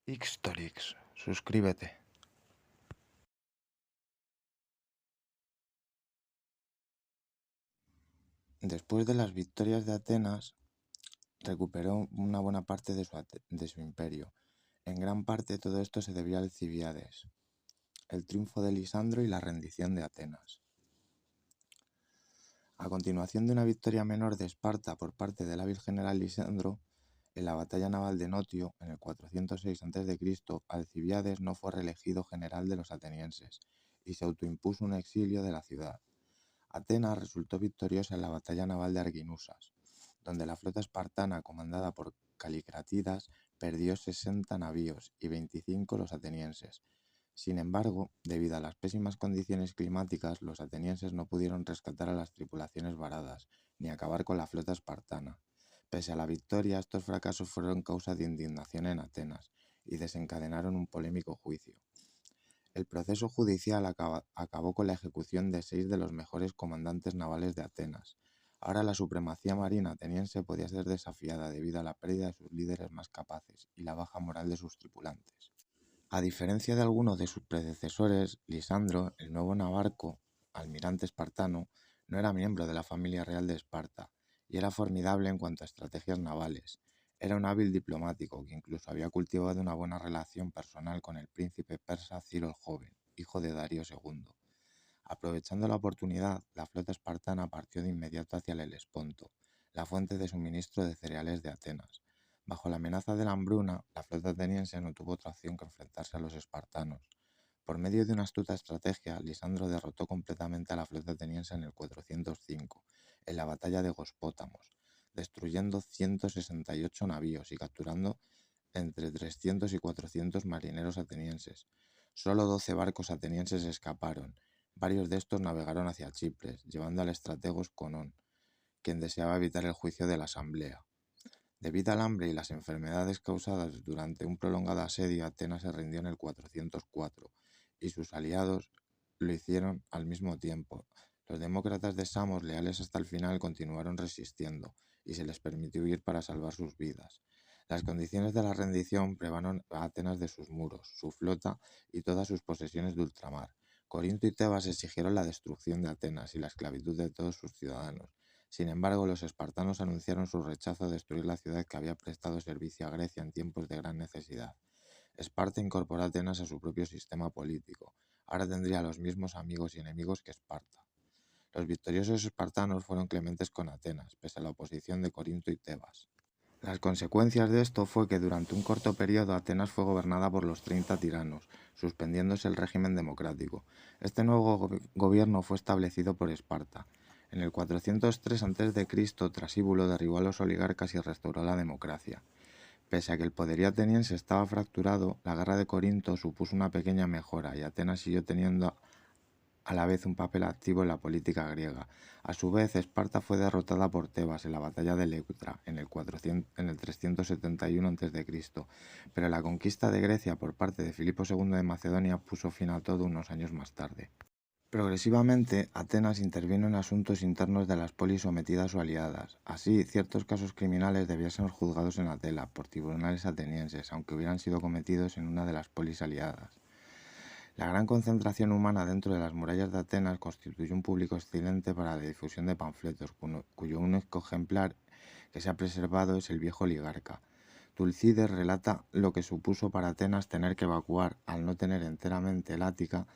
Ixtorix, suscríbete. Después de las victorias de Atenas, recuperó una buena parte de su imperio. En gran parte todo esto se debía a Alcibíades, el triunfo de Lisandro y la rendición de Atenas. A continuación de una victoria menor de Esparta por parte del hábil general Lisandro, en la batalla naval de Notio, en el 406 a.C., Alcibíades no fue reelegido general de los atenienses y se autoimpuso un exilio de la ciudad. Atenas resultó victoriosa en la batalla naval de Arginusas, donde la flota espartana comandada por Calicratidas perdió 60 navíos y 25 los atenienses. Sin embargo, debido a las pésimas condiciones climáticas, los atenienses no pudieron rescatar a las tripulaciones varadas, ni acabar con la flota espartana. Pese a la victoria, estos fracasos fueron causa de indignación en Atenas y desencadenaron un polémico juicio. El proceso judicial acabó con la ejecución de 6 de los mejores comandantes navales de Atenas. Ahora la supremacía marina ateniense podía ser desafiada debido a la pérdida de sus líderes más capaces y la baja moral de sus tripulantes. A diferencia de algunos de sus predecesores, Lisandro, el nuevo navarco, almirante espartano, no era miembro de la familia real de Esparta y era formidable en cuanto a estrategias navales. Era un hábil diplomático que incluso había cultivado una buena relación personal con el príncipe persa Ciro el Joven, hijo de Darío II. Aprovechando la oportunidad, la flota espartana partió de inmediato hacia el Helesponto, la fuente de suministro de cereales de Atenas. Bajo la amenaza de la hambruna, la flota ateniense no tuvo otra opción que enfrentarse a los espartanos. Por medio de una astuta estrategia, Lisandro derrotó completamente a la flota ateniense en el 405, en la batalla de Gospótamos, destruyendo 168 navíos y capturando entre 300 y 400 marineros atenienses. Solo 12 barcos atenienses escaparon. Varios de estos navegaron hacia Chipre, llevando al estratego Conón, quien deseaba evitar el juicio de la asamblea. Debido al hambre y las enfermedades causadas durante un prolongado asedio, Atenas se rindió en el 404 y sus aliados lo hicieron al mismo tiempo. Los demócratas de Samos, leales hasta el final, continuaron resistiendo y se les permitió huir para salvar sus vidas. Las condiciones de la rendición privaron a Atenas de sus muros, su flota y todas sus posesiones de ultramar. Corinto y Tebas exigieron la destrucción de Atenas y la esclavitud de todos sus ciudadanos. Sin embargo, los espartanos anunciaron su rechazo a destruir la ciudad que había prestado servicio a Grecia en tiempos de gran necesidad. Esparta incorporó a Atenas a su propio sistema político. Ahora tendría los mismos amigos y enemigos que Esparta. Los victoriosos espartanos fueron clementes con Atenas, pese a la oposición de Corinto y Tebas. Las consecuencias de esto fue que durante un corto periodo Atenas fue gobernada por los 30 tiranos, suspendiéndose el régimen democrático. Este nuevo gobierno fue establecido por Esparta. En el 403 a.C., Trasíbulo derribó a los oligarcas y restauró la democracia. Pese a que el poderío ateniense estaba fracturado, la guerra de Corinto supuso una pequeña mejora y Atenas siguió teniendo a la vez un papel activo en la política griega. A su vez, Esparta fue derrotada por Tebas en la batalla de Leuctra en el 371 a.C., pero la conquista de Grecia por parte de Filipo II de Macedonia puso fin a todo unos años más tarde. Progresivamente, Atenas intervino en asuntos internos de las polis sometidas o aliadas. Así, ciertos casos criminales debían ser juzgados en Atela por tribunales atenienses, aunque hubieran sido cometidos en una de las polis aliadas. La gran concentración humana dentro de las murallas de Atenas constituyó un público excelente para la difusión de panfletos, cuyo único ejemplar que se ha preservado es el viejo Oligarca. Tulcides relata lo que supuso para Atenas tener que evacuar, al no tener enteramente el Ática,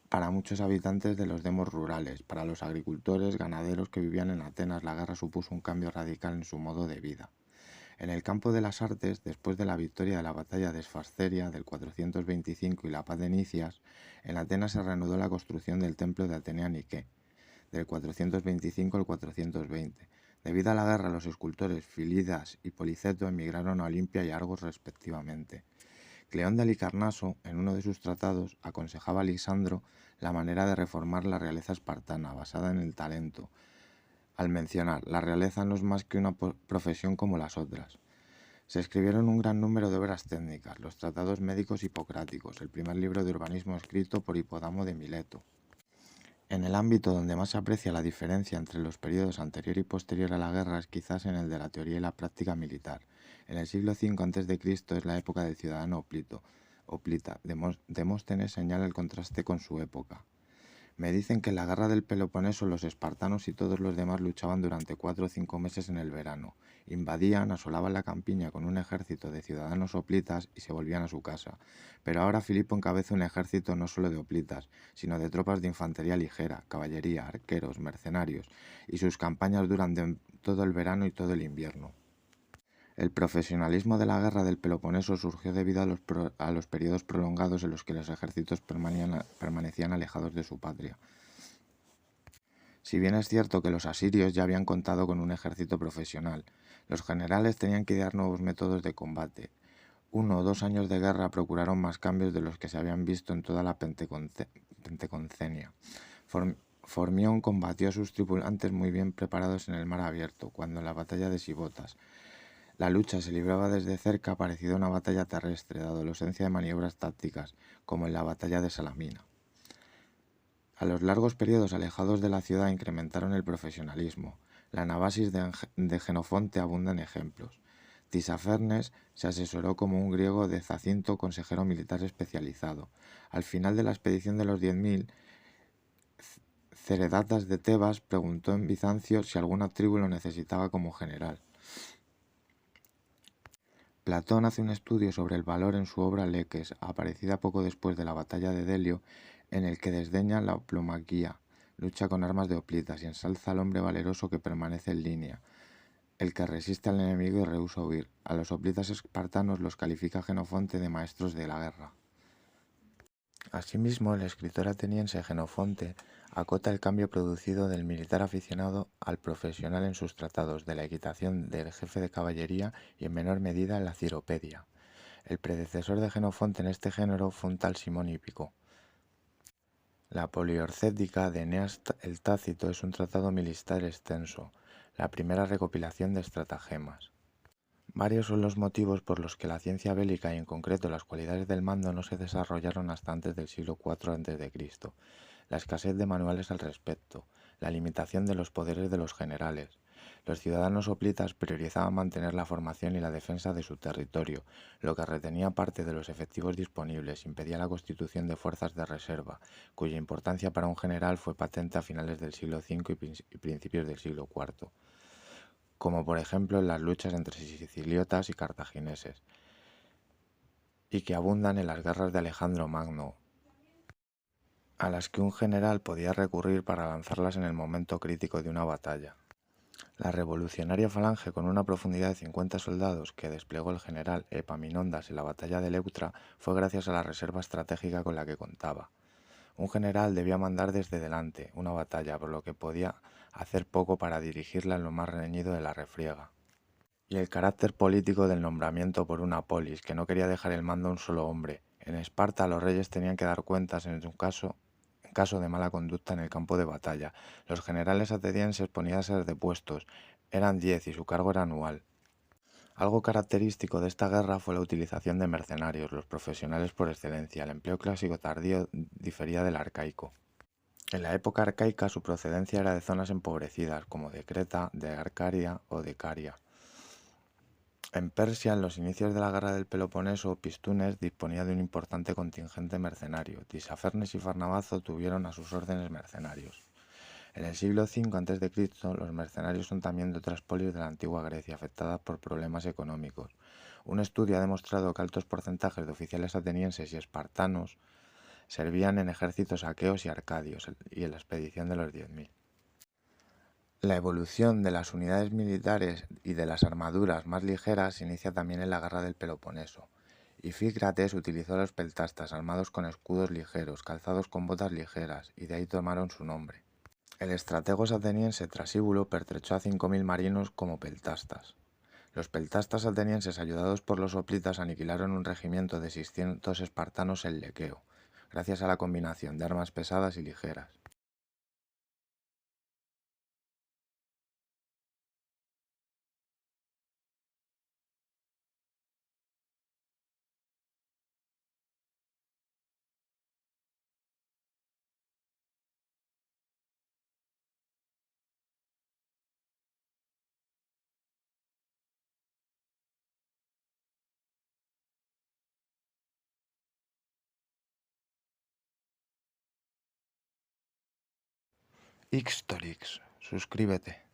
para muchos habitantes de los demos rurales. Para los agricultores, ganaderos que vivían en Atenas, la guerra supuso un cambio radical en su modo de vida. En el campo de las artes, después de la victoria de la batalla de Esfarceria del 425 y la paz de Nicias, en Atenas se reanudó la construcción del templo de Atenea Nike, del 425 al 420. Debido a la guerra, los escultores Filidas y Policeto emigraron a Olimpia y Argos respectivamente. Cleón de Alicarnaso, en uno de sus tratados, aconsejaba a Lisandro la manera de reformar la realeza espartana, basada en el talento, al mencionar: la realeza no es más que una profesión como las otras. Se escribieron un gran número de obras técnicas, los tratados médicos hipocráticos, el primer libro de urbanismo escrito por Hipódamo de Mileto, En el ámbito donde más se aprecia la diferencia entre los periodos anterior y posterior a la guerra es quizás en el de la teoría y la práctica militar. En el siglo V a.C. es la época del ciudadano hoplita. Demóstenes señala el contraste con su época. Me dicen que en la guerra del Peloponeso los espartanos y todos los demás luchaban durante 4 o 5 meses en el verano. Invadían, asolaban la campiña con un ejército de ciudadanos hoplitas y se volvían a su casa. Pero ahora Filipo encabeza un ejército no solo de hoplitas, sino de tropas de infantería ligera, caballería, arqueros, mercenarios, y sus campañas duran todo el verano y todo el invierno. El profesionalismo de la guerra del Peloponeso surgió debido a los periodos prolongados en los que los ejércitos permanecían alejados de su patria. Si bien es cierto que los asirios ya habían contado con un ejército profesional, los generales tenían que idear nuevos métodos de combate. 1 o 2 años de guerra procuraron más cambios de los que se habían visto en toda la Penteconcenia. Formión combatió a sus tripulantes muy bien preparados en el mar abierto, cuando en la batalla de Sibotas. La lucha se libraba desde cerca, parecida a una batalla terrestre, dado la ausencia de maniobras tácticas, como en la batalla de Salamina. A los largos periodos alejados de la ciudad incrementaron el profesionalismo. La Anabasis de Jenofonte abunda en ejemplos. Tisafernes se asesoró como un griego de Zacinto, consejero militar especializado. Al final de la expedición de los 10.000, Ceredatas de Tebas preguntó en Bizancio si alguna tribu lo necesitaba como general. Platón hace un estudio sobre el valor en su obra Leques, aparecida poco después de la batalla de Delio, en el que desdeña la oplomaquia, lucha con armas de hoplitas, y ensalza al hombre valeroso que permanece en línea, el que resiste al enemigo y rehúsa huir. A los hoplitas espartanos los califica Jenofonte de maestros de la guerra. Asimismo, el escritor ateniense Jenofonte acota el cambio producido del militar aficionado al profesional en sus tratados de la equitación del jefe de caballería y en menor medida en la ciropedia. El predecesor de Jenofonte en este género fue un tal Simón Hípico. La Poliorcética de Eneas el Tácito es un tratado militar extenso, la primera recopilación de estratagemas. Varios son los motivos por los que la ciencia bélica y en concreto las cualidades del mando no se desarrollaron hasta antes del siglo IV a.C. La escasez de manuales al respecto, la limitación de los poderes de los generales. Los ciudadanos hoplitas priorizaban mantener la formación y la defensa de su territorio, lo que retenía parte de los efectivos disponibles, impedía la constitución de fuerzas de reserva, cuya importancia para un general fue patente a finales del siglo V y principios del siglo IV, como por ejemplo en las luchas entre siciliotas y cartagineses, y que abundan en las guerras de Alejandro Magno, a las que un general podía recurrir para lanzarlas en el momento crítico de una batalla. La revolucionaria falange, con una profundidad de 50 soldados que desplegó el general Epaminondas en la batalla de Leuctra, fue gracias a la reserva estratégica con la que contaba. Un general debía mandar desde delante una batalla, por lo que podía hacer poco para dirigirla en lo más reñido de la refriega. Y el carácter político del nombramiento por una polis, que no quería dejar el mando a un solo hombre. En Esparta los reyes tenían que dar cuentas en caso de mala conducta en el campo de batalla. Los generales atenienses ponían a ser depuestos, eran 10 y su cargo era anual. Algo característico de esta guerra fue la utilización de mercenarios, los profesionales por excelencia. El empleo clásico tardío difería del arcaico. En la época arcaica su procedencia era de zonas empobrecidas, como de Creta, de Arcaria o de Caria. En Persia, en los inicios de la guerra del Peloponeso, Pistunes disponía de un importante contingente mercenario. Tisafernes y Farnabazo tuvieron a sus órdenes mercenarios. En el siglo V a.C., los mercenarios son también de otras polis de la antigua Grecia, afectadas por problemas económicos. Un estudio ha demostrado que altos porcentajes de oficiales atenienses y espartanos servían en ejércitos aqueos y arcadios y en la expedición de los 10.000. La evolución de las unidades militares y de las armaduras más ligeras se inicia también en la guerra del Peloponeso. Ifícrates utilizó a los peltastas armados con escudos ligeros, calzados con botas ligeras, y de ahí tomaron su nombre. El estrategos ateniense Trasíbulo pertrechó a 5.000 marinos como peltastas. Los peltastas atenienses, ayudados por los hoplitas, aniquilaron un regimiento de 600 espartanos en Lequeo, gracias a la combinación de armas pesadas y ligeras. Ixtorix, suscríbete.